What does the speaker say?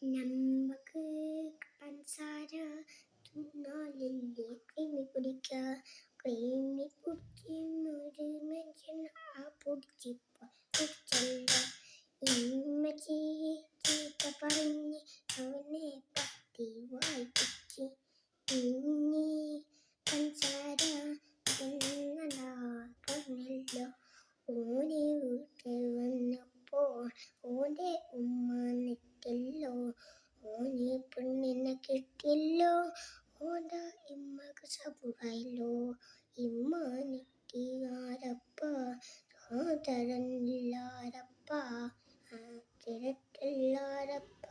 നമ്മക്ക് പഞ്ചസാര തിന്നാലില്ലേ ക്രീമി കുടിക്ക. ക്രീമി കുടിക്കുന്നൊരു മനുഷ്യൻ ആ കുടിച്ചല്ല. ഇമ്മച്ചി ചീത്ത പറഞ്ഞ് അവനെ പറ്റി വായിപ്പിച്ച്. ഇനി പഞ്ചസാര തിന്നണ്ട പറഞ്ഞല്ലോ. ഓനെ വീട്ടിൽ വന്നപ്പോൾ ഓന്റെ ഉമ്മ നിറ്റല്ലോ. ഓന് പെണ്ണിനെ കിട്ടിയല്ലോ. ഓന്റെ ഇമ്മക്ക് സബുറായല്ലോ. ഇമ്മ നിറ്റി ആരപ്പ സഹോദരനില്ലാരപ്പ ആരപ്പ